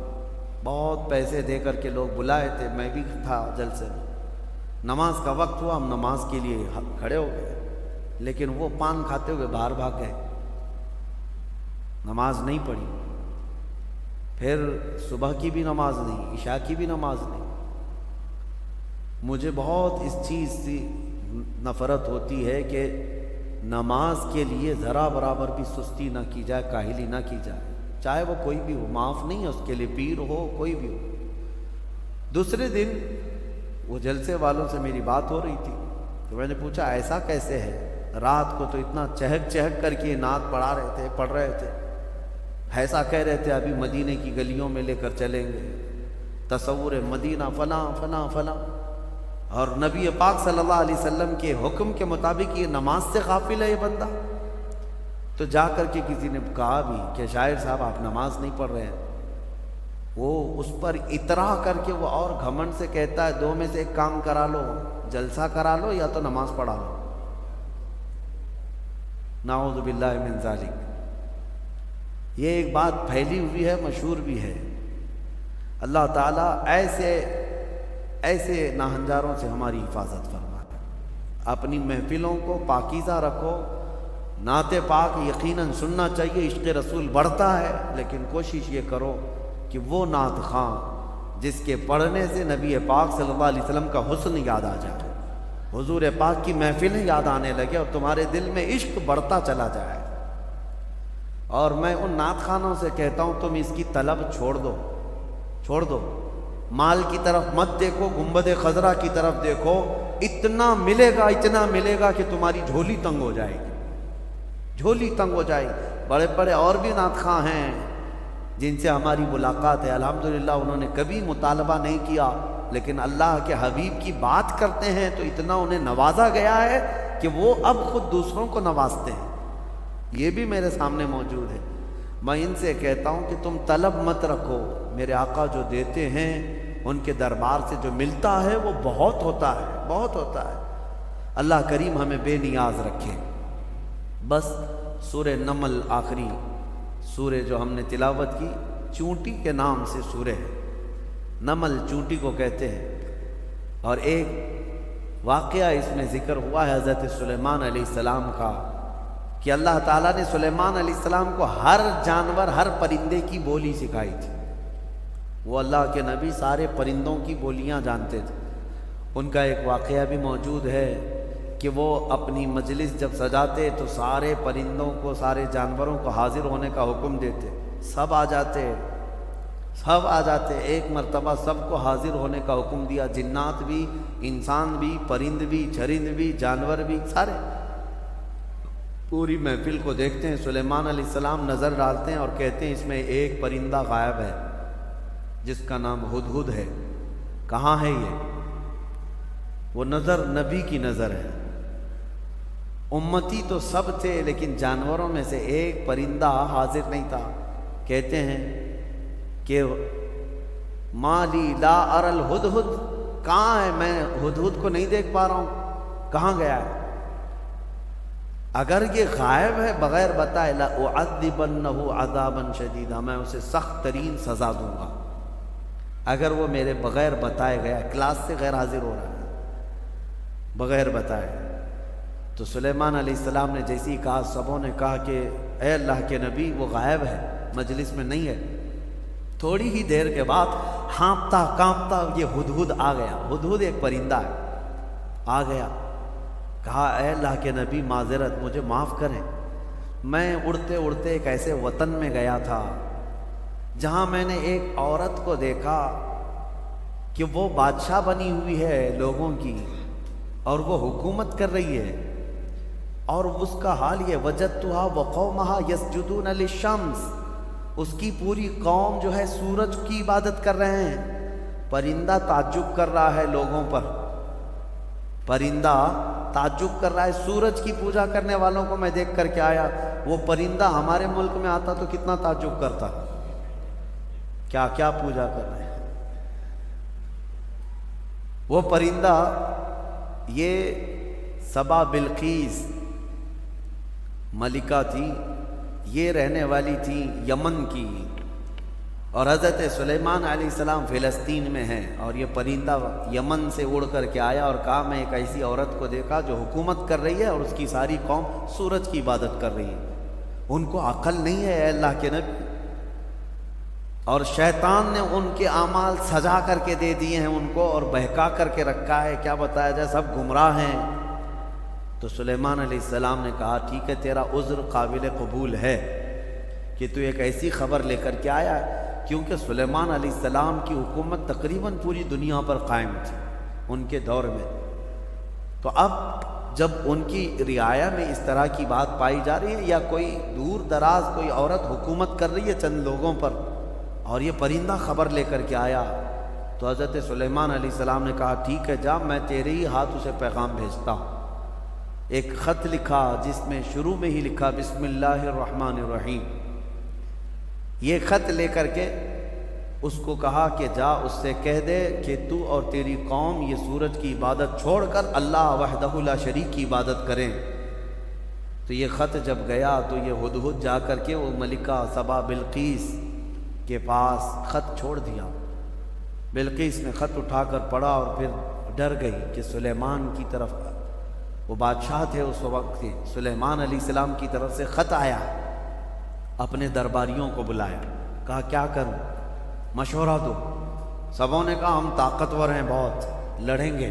بہت پیسے دے کر کے لوگ بلائے تھے، میں بھی تھا جلسے میں۔ نماز کا وقت ہوا، ہم نماز کے لیے کھڑے ہو گئے، لیکن وہ پان کھاتے ہوئے باہر بھاگ گئے، نماز نہیں پڑھی۔ پھر صبح کی بھی نماز نہیں، عشاء کی بھی نماز نہیں۔ مجھے بہت اس چیز سے نفرت ہوتی ہے کہ نماز کے لیے ذرا برابر بھی سستی نہ کی جائے، کاہلی نہ کی جائے، چاہے وہ کوئی بھی ہو، معاف نہیں ہے اس کے لیے، پیر ہو کوئی بھی ہو۔ دوسرے دن وہ جلسے والوں سے میری بات ہو رہی تھی، تو میں نے پوچھا ایسا کیسے ہے؟ رات کو تو اتنا چہک چہک کر کے نعت پڑھ رہے تھے، ایسا کہہ رہے تھے ابھی مدینے کی گلیوں میں لے کر چلیں گے، تصور مدینہ فلاں فلاں فلاں، اور نبی پاک صلی اللہ علیہ وسلم کے حکم کے مطابق یہ نماز سے غافل ہے یہ بندہ۔ تو جا کر کے کسی نے کہا بھی کہ شاعر صاحب آپ نماز نہیں پڑھ رہے ہیں۔ وہ اس پر اطراء کر کے وہ اور گھمنڈ سے کہتا ہے دو میں سے ایک کام کرا لو، جلسہ کرا لو یا تو نماز پڑھا لو۔ نعوذ باللہ من ذالک۔ یہ ایک بات پھیلی ہوئی ہے، مشہور بھی ہے۔ اللہ تعالیٰ ایسے ناہنجاروں سے ہماری حفاظت فرمائے۔ اپنی محفلوں کو پاکیزہ رکھو۔ نعت پاک یقیناً سننا چاہیے، عشق رسول بڑھتا ہے، لیکن کوشش یہ کرو کہ وہ نعت خواں جس کے پڑھنے سے نبی پاک صلی اللہ علیہ وسلم کا حسن یاد آ جائے، حضور پاک کی محفلیں یاد آنے لگے اور تمہارے دل میں عشق بڑھتا چلا جائے۔ اور میں ان نعت خوانوں سے کہتا ہوں تم اس کی طلب چھوڑ دو، مال کی طرف مت دیکھو، گنبد خضرا کی طرف دیکھو، اتنا ملے گا کہ تمہاری جھولی تنگ ہو جائے گی، جھولی تنگ ہو جائے گی۔ بڑے بڑے اور بھی نعت خواں ہیں جن سے ہماری ملاقات ہے، الحمدللہ انہوں نے کبھی مطالبہ نہیں کیا، لیکن اللہ کے حبیب کی بات کرتے ہیں تو اتنا انہیں نوازا گیا ہے کہ وہ اب خود دوسروں کو نوازتے ہیں۔ یہ بھی میرے سامنے موجود ہے۔ میں ان سے کہتا ہوں کہ تم طلب مت رکھو، میرے آقا جو دیتے ہیں ان کے دربار سے جو ملتا ہے وہ بہت ہوتا ہے، بہت ہوتا ہے۔ اللہ کریم ہمیں بے نیاز رکھے۔ بس سورہ نمل آخری سورہ جو ہم نے تلاوت کی، چونٹی کے نام سے سورہ ہے، نمل چونٹی کو کہتے ہیں۔ اور ایک واقعہ اس میں ذکر ہوا ہے حضرت سلیمان علیہ السلام کا، کہ اللہ تعالیٰ نے سلیمان علیہ السلام کو ہر جانور، ہر پرندے کی بولی سکھائی تھی۔ وہ اللہ کے نبی سارے پرندوں کی بولیاں جانتے تھے۔ ان کا ایک واقعہ بھی موجود ہے کہ وہ اپنی مجلس جب سجاتے تو سارے پرندوں کو، سارے جانوروں کو حاضر ہونے کا حکم دیتے، سب آ جاتے۔ ایک مرتبہ سب کو حاضر ہونے کا حکم دیا، جنات بھی، انسان بھی، پرند بھی، چرند بھی، جانور بھی، سارے پوری محفل کو دیکھتے ہیں۔ سلیمان علیہ السلام نظر ڈالتے ہیں اور کہتے ہیں اس میں ایک پرندہ غائب ہے جس کا نام ہدہد ہے، کہاں ہے یہ؟ وہ نظر نبی کی نظر ہے، امتی تو سب تھے لیکن جانوروں میں سے ایک پرندہ حاضر نہیں تھا۔ کہتے ہیں کہ مالی لا اری الہدہد، کہاں ہے؟ میں ہدہد کو نہیں دیکھ پا رہا ہوں، کہاں گیا ہے؟ اگر یہ غائب ہے بغیر بتائے، لأعذبنہ عذابا شدیدا، میں اسے سخت ترین سزا دوں گا۔ اگر وہ میرے بغیر بتائے گیا، کلاس سے غیر حاضر ہو رہا ہے بغیر بتائے، تو سلیمان علیہ السلام نے جیسے ہی کہا، سبوں نے کہا کہ اے اللہ کے نبی وہ غائب ہے، مجلس میں نہیں ہے۔ تھوڑی ہی دیر کے بعد ہانپتا کانپتا یہ ہدہد آ گیا۔ ہدہد ایک پرندہ ہے، آ گیا، کہا اے اللہ کے نبی معذرت، مجھے معاف کریں، میں اڑتے اڑتے ایک ایسے وطن میں گیا تھا جہاں میں نے ایک عورت کو دیکھا کہ وہ بادشاہ بنی ہوئی ہے لوگوں کی، اور وہ حکومت کر رہی ہے، اور اس کا حال یہ، وجدتھا وقومھا یسجدون للشمس، اس کی پوری قوم جو ہے سورج کی عبادت کر رہے ہیں۔ پرندہ تعجب کر رہا ہے لوگوں پر، پرندہ تعجب کر رہا ہے، سورج کی پوجا کرنے والوں کو میں دیکھ کر کے آیا۔ وہ پرندہ ہمارے ملک میں آتا تو کتنا تعجب کرتا، کیا کیا پوجا کر رہے ہیں۔ وہ پرندہ، یہ سبا بلقیس ملکہ تھی، یہ رہنے والی تھی یمن کی، اور حضرت سلیمان علیہ السلام فلسطین میں ہیں، اور یہ پرندہ یمن سے اڑ کر کے آیا اور کہا میں ایک ایسی عورت کو دیکھا جو حکومت کر رہی ہے اور اس کی ساری قوم سورج کی عبادت کر رہی ہے، ان کو عقل نہیں ہے اے اللہ کے نبی، اور شیطان نے ان کے اعمال سجا کر کے دے دیے ہیں ان کو، اور بہکا کر کے رکھا ہے، کیا بتایا جائے، سب گمراہ ہیں۔ تو سلیمان علیہ السلام نے کہا ٹھیک ہے، تیرا عذر قابل قبول ہے کہ تو ایک ایسی خبر لے کر کے آیا ہے، کیونکہ سلیمان علیہ السلام کی حکومت تقریباً پوری دنیا پر قائم تھی ان کے دور میں۔ تو اب جب ان کی رعایا میں اس طرح کی بات پائی جا رہی ہے، یا کوئی دور دراز کوئی عورت حکومت کر رہی ہے چند لوگوں پر، اور یہ پرندہ خبر لے کر کے آیا، تو حضرت سلیمان علیہ السلام نے کہا ٹھیک ہے جا، میں تیرے ہی ہاتھ اسے پیغام بھیجتا ہوں۔ ایک خط لکھا جس میں شروع میں ہی لکھا بسم اللہ الرحمن الرحیم۔ یہ خط لے کر کے اس کو کہا کہ جا اس سے کہہ دے کہ تو اور تیری قوم یہ سورج کی عبادت چھوڑ کر اللہ وحدہ لا شریک کی عبادت کریں۔ تو یہ خط جب گیا تو یہ ہدہد جا کر کے وہ ملکہ سبا بلقیس کے پاس خط چھوڑ دیا۔ بلقیس نے خط اٹھا کر پڑھا اور پھر ڈر گئی کہ سلیمان کی طرف، وہ بادشاہ تھے اس وقت کے، سلیمان علیہ السلام کی طرف سے خط آیا، اپنے درباریوں کو بلایا، کہا کیا کروں، مشورہ دو۔ سبوں نے کہا ہم طاقتور ہیں، بہت لڑیں گے،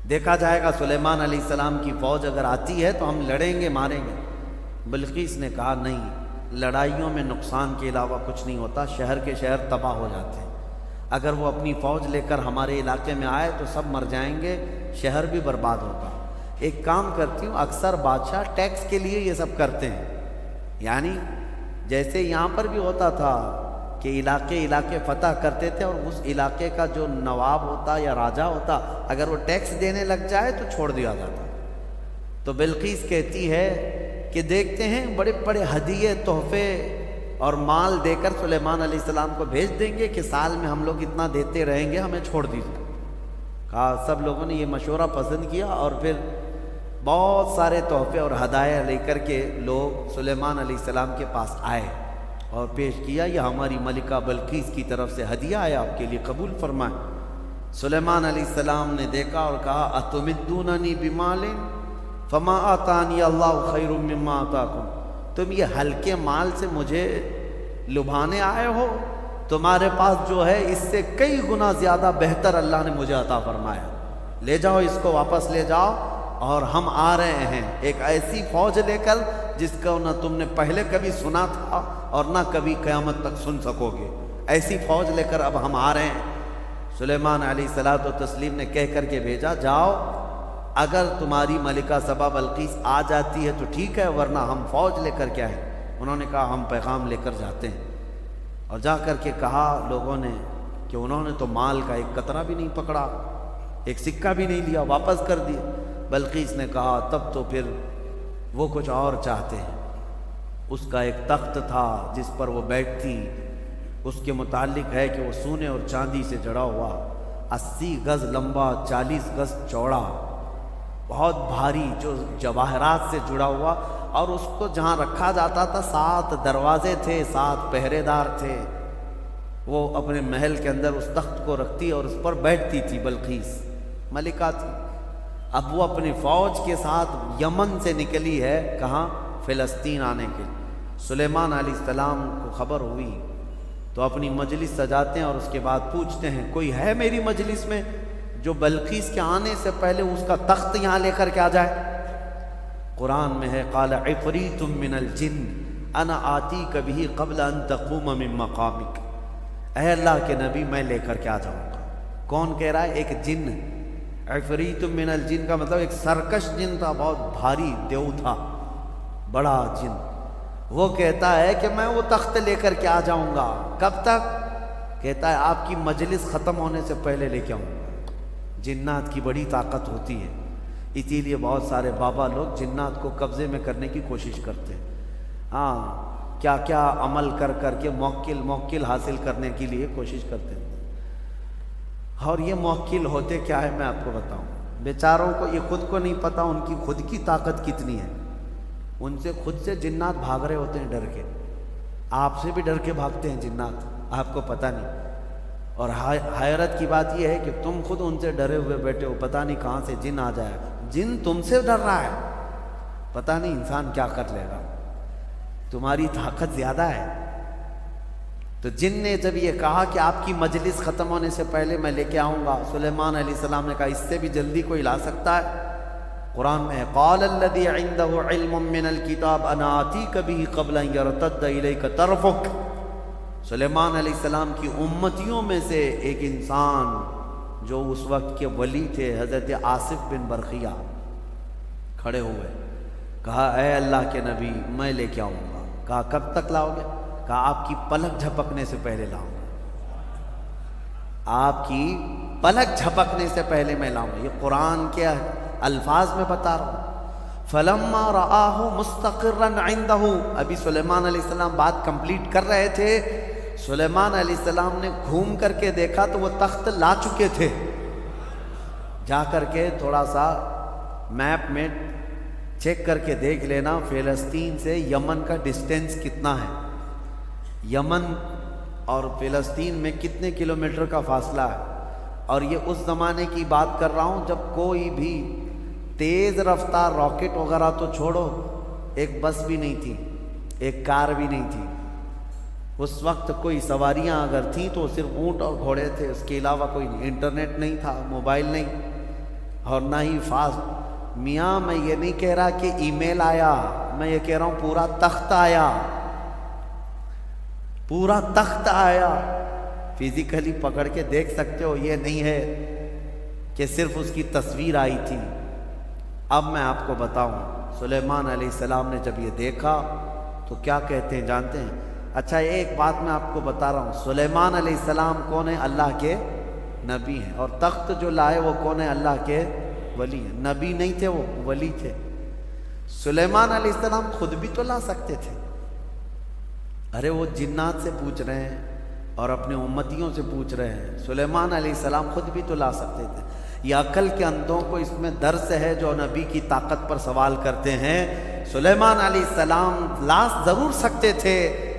دیکھا جائے گا سلیمان علیہ السلام کی فوج اگر آتی ہے تو ہم لڑیں گے، ماریں گے۔ بلقیس نے کہا نہیں، لڑائیوں میں نقصان کے علاوہ کچھ نہیں ہوتا، شہر کے شہر تباہ ہو جاتے ہیں، اگر وہ اپنی فوج لے کر ہمارے علاقے میں آئے تو سب مر جائیں گے، شہر بھی برباد ہوگا۔ ایک کام کرتی ہوں، اکثر بادشاہ ٹیکس کے لیے یہ سب کرتے ہیں، یعنی جیسے یہاں پر بھی ہوتا تھا کہ علاقے فتح کرتے تھے، اور اس علاقے کا جو نواب ہوتا یا راجہ ہوتا اگر وہ ٹیکس دینے لگ جائے تو چھوڑ دیا جاتا۔ تو بلقیس کہتی ہے کہ دیکھتے ہیں بڑے بڑے ہدیے، تحفے اور مال دے کر سلیمان علیہ السلام کو بھیج دیں گے کہ سال میں ہم لوگ اتنا دیتے رہیں گے، ہمیں چھوڑ دیجیے۔ کہا سب لوگوں نے یہ مشورہ پسند کیا، اور پھر بہت سارے تحفے اور ہدایہ لے کر کے لوگ سلیمان علیہ السلام کے پاس آئے اور پیش کیا، یہ ہماری ملکہ بلقیس کی طرف سے ہدیہ ہے، آپ کے لیے قبول فرمائیں۔ سلیمان علیہ السلام نے دیکھا اور کہا اتمدوننی بمال فما آتانی اللہ خیر مما آتاکم، تم یہ ہلکے مال سے مجھے لبھانے آئے ہو؟ تمہارے پاس جو ہے اس سے کئی گنا زیادہ بہتر اللہ نے مجھے عطا فرمایا، لے جاؤ اس کو، واپس لے جاؤ، اور ہم آ رہے ہیں ایک ایسی فوج لے کر جس کو نہ تم نے پہلے کبھی سنا تھا اور نہ کبھی قیامت تک سن سکو گے، ایسی فوج لے کر اب ہم آ رہے ہیں۔ سلیمان علیہ الصلوۃ والتسلیم نے کہہ کر کے بھیجا، جاؤ، اگر تمہاری ملکہ سبا بلقیس آ جاتی ہے تو ٹھیک ہے، ورنہ ہم فوج لے کر کے آئیں۔ انہوں نے کہا ہم پیغام لے کر جاتے ہیں، اور جا کر کے کہا لوگوں نے کہ انہوں نے تو مال کا ایک قطرہ بھی نہیں پکڑا، ایک سکہ بھی نہیں لیا، واپس کر دیا۔ بلقیس نے کہا تب تو پھر وہ کچھ اور چاہتے ہیں۔ اس کا ایک تخت تھا جس پر وہ بیٹھتی، اس کے متعلق ہے کہ وہ سونے اور چاندی سے جڑا ہوا، 80 گز لمبا، 40 گز چوڑا، بہت بھاری، جو جواہرات سے جڑا ہوا، اور اس کو جہاں رکھا جاتا تھا 7 دروازے تھے، 7 پہرے دار تھے۔ وہ اپنے محل کے اندر اس تخت کو رکھتی اور اس پر بیٹھتی تھی، بلقیس ملکہ تھی۔ اب وہ اپنی فوج کے ساتھ یمن سے نکلی ہے، کہاں؟ فلسطین آنے کے لیے۔ سلیمان علیہ السلام کو خبر ہوئی تو اپنی مجلس سجاتے ہیں اور اس کے بعد پوچھتے ہیں کوئی ہے میری مجلس میں جو بلقیس کے آنے سے پہلے اس کا تخت یہاں لے کر کے آ جائے؟ قرآن میں ہے قال عفریت من الجن انا آتیک بہ قبل ان تقوم من مقامک، اے اللہ کے نبی میں لے کر کے آ جاؤں گا۔ کون کہہ رہا ہے؟ ایک جن۔ عفریت من الجن کا مطلب ایک سرکش جن تھا، بہت بھاری دیو تھا، بڑا جن۔ وہ کہتا ہے کہ میں وہ تخت لے کر کے آ جاؤں گا۔ کب تک؟ کہتا ہے آپ کی مجلس ختم ہونے سے پہلے لے کے آؤں گا۔ جنات کی بڑی طاقت ہوتی ہے، اسی لیے بہت سارے بابا لوگ جنات کو قبضے میں کرنے کی کوشش کرتے ہیں۔ ہاں، کیا کیا عمل کر کر کے موکل حاصل کرنے کے لیے کوشش کرتے ہیں، اور یہ موکل ہوتے کیا ہے میں آپ کو بتاؤں۔ بیچاروں کو یہ خود کو نہیں پتا ان کی خود کی طاقت کتنی ہے، ان سے خود سے جنات بھاگ رہے ہوتے ہیں ڈر کے، آپ سے بھی ڈر کے بھاگتے ہیں جنات، آپ کو پتہ نہیں۔ اور حیرت کی بات یہ ہے کہ تم خود ان سے ڈرے ہوئے بیٹھے ہو، پتہ نہیں کہاں سے جن آ جائے، جن تم سے ڈر رہا ہے، پتہ نہیں انسان کیا کر لے گا، تمہاری طاقت زیادہ ہے۔ تو جن نے جب یہ کہا کہ آپ کی مجلس ختم ہونے سے پہلے میں لے کے آؤں گا، سلیمان علیہ السلام نے کہا اس سے بھی جلدی کوئی لا سکتا ہے؟ قرآن میں ہے قال الذی عنده علم من الکتاب انا آتیک بہ قبل ان یرتد الیک طرفک۔ سلیمان علیہ السلام کی امتیوں میں سے ایک انسان جو اس وقت کے ولی تھے، حضرت آصف بن برخیہ، کھڑے ہوئے، کہا اے اللہ کے نبی میں لے کے آؤں گا۔ کہا کب تک لاؤ گے؟ کہا آپ کی پلک جھپکنے سے پہلے لاؤں گا، آپ کی پلک جھپکنے سے پہلے میں لاؤں گا۔ یہ قرآن کے الفاظ میں بتا رہا ہوں۔ فلما رآہ مستقرا عنده، ابھی سلیمان علیہ السلام بات کمپلیٹ کر رہے تھے، سلیمان علیہ السلام نے گھوم کر کے دیکھا تو وہ تخت لا چکے تھے۔ جا کر کے تھوڑا سا میپ میں چیک کر کے دیکھ لینا فلسطین سے یمن کا ڈسٹینس کتنا ہے، یمن اور فلسطین میں کتنے کلومیٹر کا فاصلہ ہے۔ اور یہ اس زمانے کی بات کر رہا ہوں جب کوئی بھی تیز رفتار راکٹ وغیرہ تو چھوڑو، ایک بس بھی نہیں تھی، ایک کار بھی نہیں تھی۔ اس وقت کوئی سواریاں اگر تھیں تو صرف اونٹ اور گھوڑے تھے، اس کے علاوہ کوئی نہیں، انٹرنیٹ نہیں تھا، موبائل نہیں، اور نہ ہی فاسٹ۔ میاں میں یہ نہیں کہہ رہا کہ ای میل آیا، میں یہ کہہ رہا ہوں پورا تخت آیا، پورا تخت آیا، فزیکلی پکڑ کے دیکھ سکتے ہو، یہ نہیں ہے کہ صرف اس کی تصویر آئی تھی۔ اب میں آپ کو بتاؤں، سلیمان علیہ السلام نے جب یہ دیکھا تو کیا کہتے ہیں جانتے ہیں؟ اچھا ایک بات میں آپ کو بتا رہا ہوں، سلیمان علیہ السلام کون ہے؟ اللہ کے نبی ہیں، اور تخت جو لائے وہ کون ہے؟ اللہ کے ولی ہیں، نبی نہیں تھے، وہ ولی تھے۔ سلیمان علیہ السلام خود بھی تو لا سکتے تھے، ارے وہ جنات سے پوچھ رہے ہیں اور اپنے امتیوں سے پوچھ رہے ہیں، سلیمان علیہ السلام خود بھی تو لا سکتے تھے۔ یہ عقل کے اندھوں کو اس میں درس ہے جو نبی کی طاقت پر سوال کرتے ہیں۔ سلیمان علیہ السلام لاش ضرور سکتے تھے،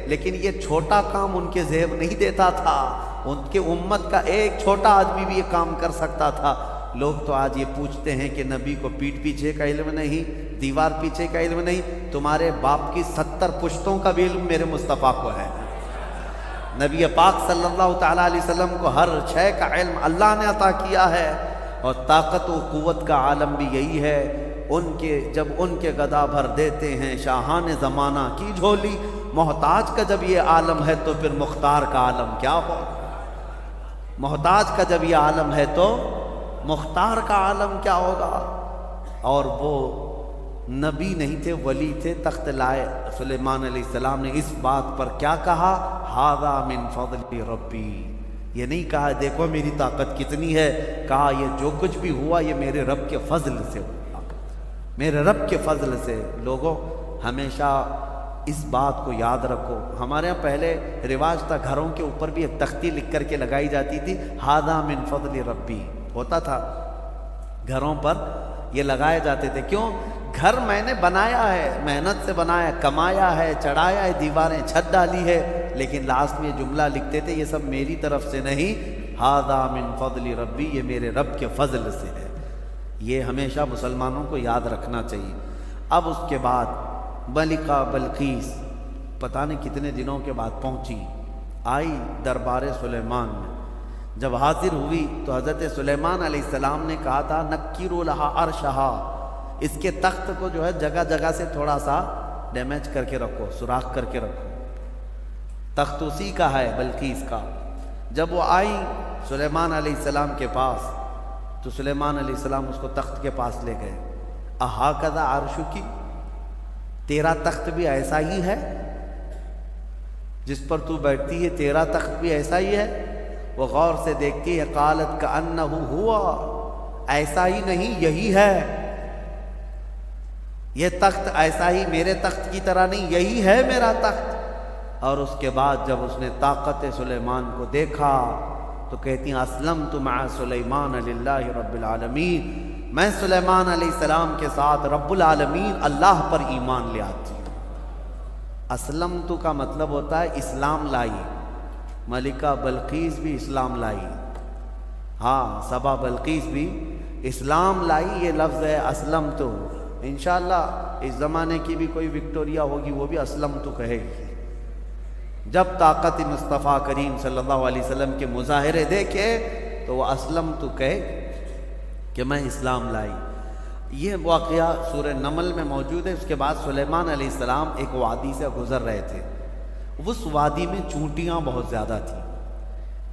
لیکن یہ چھوٹا کام ان کے ذہن نہیں دیتا تھا۔ ان کے امت کا ایک چھوٹا آدمی بھی یہ کام کر سکتا تھا۔ لوگ تو آج یہ پوچھتے ہیں کہ نبی کو پیٹھ پیچھے کا علم نہیں، دیوار پیچھے کا علم نہیں، تمہارے باپ کی 70 پشتوں کا بھی علم میرے مصطفیٰ کو ہے۔ نبی پاک صلی اللہ تعالیٰ علیہ وسلم کو ہر شے کا علم اللہ نے عطا کیا ہے، اور طاقت و قوت کا عالم بھی یہی ہے۔ جب ان کے گدا بھر دیتے ہیں شاہان زمانہ کی جھولی، محتاج کا جب یہ عالم ہے تو پھر مختار کا عالم کیا ہوگا؟ محتاج کا جب یہ عالم ہے تو مختار کا عالم کیا ہوگا؟ اور وہ نبی نہیں تھے، ولی تھے، تخت لائے۔ سلیمان علیہ السلام نے اس بات پر کیا کہا؟ ھذا من فضل ربی۔ یہ نہیں کہا دیکھو میری طاقت کتنی ہے، کہا یہ جو کچھ بھی ہوا یہ میرے رب کے فضل سے ہوا، میرے رب کے فضل سے۔ لوگوں ہمیشہ اس بات کو یاد رکھو۔ ہمارے ہاں پہلے رواج تھا، گھروں کے اوپر بھی ایک تختی لکھ کر کے لگائی جاتی تھی، ھذا من فضل ربی، ہوتا تھا گھروں پر یہ لگائے جاتے تھے۔ کیوں؟ گھر میں نے بنایا ہے، محنت سے بنایا، کمایا ہے، چڑھایا ہے، دیواریں چھت ڈالی ہے، لیکن لاسٹ میں یہ جملہ لکھتے تھے یہ سب میری طرف سے نہیں، ھذا من فضل ربی، یہ میرے رب کے فضل سے ہے۔ یہ ہمیشہ مسلمانوں کو یاد رکھنا چاہیے۔ اب اس کے بعد ملکہ بلقیس پتہ نہیں کتنے دنوں کے بعد پہنچی، آئی دربار سلیمان میں۔ جب حاضر ہوئی تو حضرت سلیمان علیہ السلام نے کہا تھا نکروا لہا عرشہا، اس کے تخت کو جو ہے جگہ جگہ سے تھوڑا سا ڈیمیج کر کے رکھو، سوراخ کر کے رکھو۔ تخت اسی کا ہے، بلقیس کا۔ جب وہ آئی سلیمان علیہ السلام کے پاس تو سلیمان علیہ السلام اس کو تخت کے پاس لے گئے۔ اہٰذا عرشکی، تیرا تخت بھی ایسا ہی ہے جس پر تو بیٹھتی ہے، تیرا تخت بھی ایسا ہی ہے؟ وہ غور سے دیکھتی ہے، قالت کأنہ ہوا، ایسا ہی نہیں یہی ہے، یہ تخت ایسا ہی میرے تخت کی طرح نہیں، یہی ہے میرا تخت۔ اور اس کے بعد جب اس نے طاقت سلیمان کو دیکھا تو کہتی ہیں اسلمت مع سلیمان للہ رب العالمین، میں سلیمان علیہ السلام کے ساتھ رب العالمین اللہ پر ایمان لے آتی ہوں۔ اسلمت کا مطلب ہوتا ہے اسلام لائی۔ ملکہ بلقیس بھی اسلام لائی، ہاں سبا بلقیس بھی اسلام لائی، یہ لفظ ہے اسلمت۔ انشاءاللہ اس زمانے کی بھی کوئی وکٹوریا ہوگی وہ بھی اسلمت کہے گی۔ جب طاقت مصطفیٰ کریم صلی اللہ علیہ وسلم کے مظاہرے دیکھے تو وہ اسلمت کہے کہ میں اسلام لائی۔ یہ واقعہ سورہ نمل میں موجود ہے۔ اس کے بعد سلیمان علیہ السلام ایک وادی سے گزر رہے تھے، اس وادی میں چونٹیاں بہت زیادہ تھیں،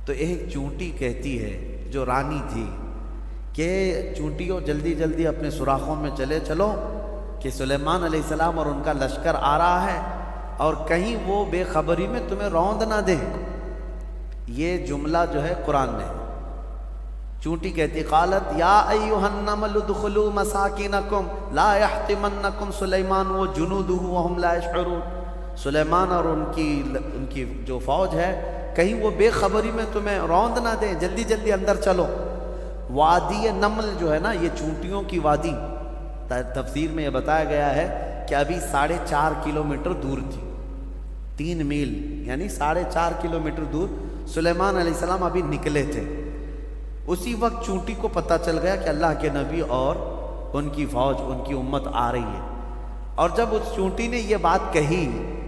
تو ایک چونٹی کہتی ہے جو رانی تھی کہ چونٹیوں جلدی جلدی اپنے سوراخوں میں چلو کہ سلیمان علیہ السلام اور ان کا لشکر آ رہا ہے، اور کہیں وہ بے خبری میں تمہیں روند نہ دیں۔ یہ جملہ جو ہے قرآن میں ہے۔ چونٹی کہتی قالت یا ایھا النمل ادخلوا مساکنکم لا یحطمنکم سلیمان وجنودہ وہم لا یشعرون۔ سلیمان اور ان کی جو فوج ہے کہیں وہ بے خبری میں تمہیں روند نہ دیں، جلدی جلدی اندر چلو۔ وادی نمل جو ہے نا، یہ چونٹیوں کی وادی، تفسیر میں یہ بتایا گیا ہے کہ ابھی 4.5 کلومیٹر دور تھی، 3 میل یعنی 4.5 کلومیٹر دور سلیمان علیہ السلام ابھی نکلے تھے۔ اسی وقت چونٹی کو پتہ چل گیا کہ اللہ کے نبی اور ان کی فوج، ان کی امت آ رہی ہے، اور جب اس چونٹی نے یہ بات کہی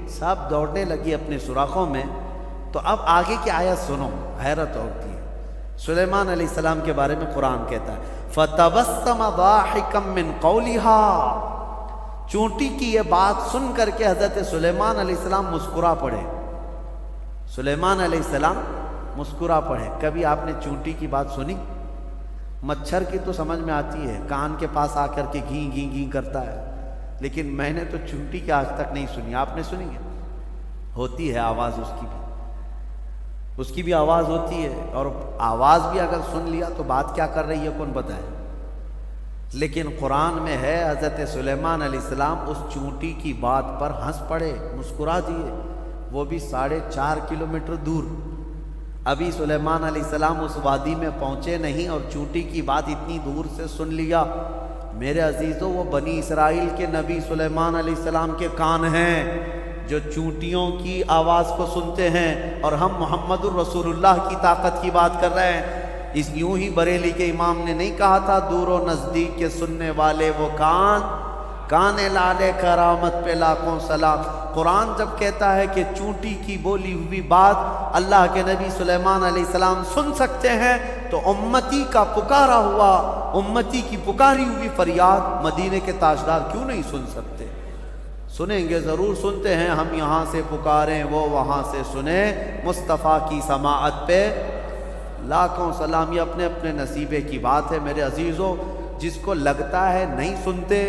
سب دوڑنے لگی اپنے سوراخوں میں۔ تو اب آگے کی آیت سنو، حیرت ہوتی ہے۔ سلیمان علیہ السلام کے بارے میں قرآن کہتا ہے فَتَبَسَّمَ ضَاحِكًا مِّن قَوْلِهَا، چونٹی کی یہ بات سن کر کے حضرت سلیمان علیہ السلام مسکرا پڑے۔ سلیمان علیہ السلام مسکرا پڑے۔ کبھی آپ نے چونٹی کی بات سنی؟ مچھر کی تو سمجھ میں آتی ہے، کان کے پاس آ کر کے گھیں گھیں گھیں کرتا ہے، لیکن میں نے تو چونٹی کی آج تک نہیں سنی۔ آپ نے سنی ہے؟ ہوتی ہے آواز اس کی بھی آواز ہوتی ہے، اور آواز بھی اگر سن لیا تو بات کیا کر رہی ہے کون بتائے۔ لیکن قرآن میں ہے حضرت سلیمان علیہ السلام اس چونٹی کی بات پر ہنس پڑے، مسکرا دیے، وہ بھی 4.5 کلومیٹر دور۔ ابھی سلیمان علیہ السلام اس وادی میں پہنچے نہیں اور چونٹی کی بات اتنی دور سے سن لیا۔ میرے عزیزو، وہ بنی اسرائیل کے نبی سلیمان علیہ السلام کے کان ہیں جو چونٹیوں کی آواز کو سنتے ہیں، اور ہم محمد الرسول اللہ کی طاقت کی بات کر رہے ہیں۔ اس یوں ہی بریلی کے امام نے نہیں کہا تھا دور و نزدیک کے سننے والے وہ کان لالے کرامت پہ لاکھوں سلام۔ قرآن جب کہتا ہے کہ چونٹی کی بولی ہوئی بات اللہ کے نبی سلیمان علیہ السلام سن سکتے ہیں، تو امتی کا پکارا ہوا، امتی کی پکاری ہوئی فریاد مدینے کے تاجدار کیوں نہیں سن سکتے؟ سنیں گے، ضرور سنتے ہیں۔ ہم یہاں سے پکاریں، وہ وہاں سے سنیں، مصطفیٰ کی سماعت پہ لاکھوں سلام۔ یہ اپنے اپنے نصیبے کی بات ہے میرے عزیزو۔ جس کو لگتا ہے نہیں سنتے،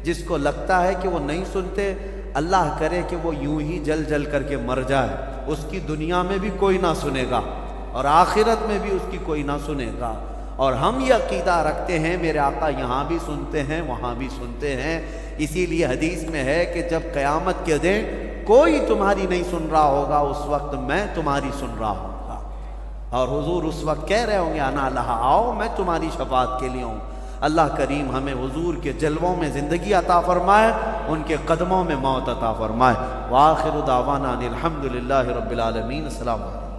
جس کو لگتا ہے کہ وہ نہیں سنتے، اللہ کرے کہ وہ یوں ہی جل جل کر کے مر جائے، اس کی دنیا میں بھی کوئی نہ سنے گا اور آخرت میں بھی اس کی کوئی نہ سنے گا۔ اور ہم یہ عقیدہ رکھتے ہیں میرے آقا یہاں بھی سنتے ہیں وہاں بھی سنتے ہیں۔ اسی لیے حدیث میں ہے کہ جب قیامت کے دن کوئی تمہاری نہیں سن رہا ہوگا، اس وقت میں تمہاری سن رہا ہوں گا، اور حضور اس وقت کہہ رہے ہوں گے انا لہا، آؤ میں تمہاری شفاعت کے لیے ہوں۔ اللہ کریم ہمیں حضور کے جلووں میں زندگی عطا فرمائے، ان کے قدموں میں موت عطا فرمائے۔ وآخر دعوانا ان الحمد للہ رب العالمین۔ السلام علیکم۔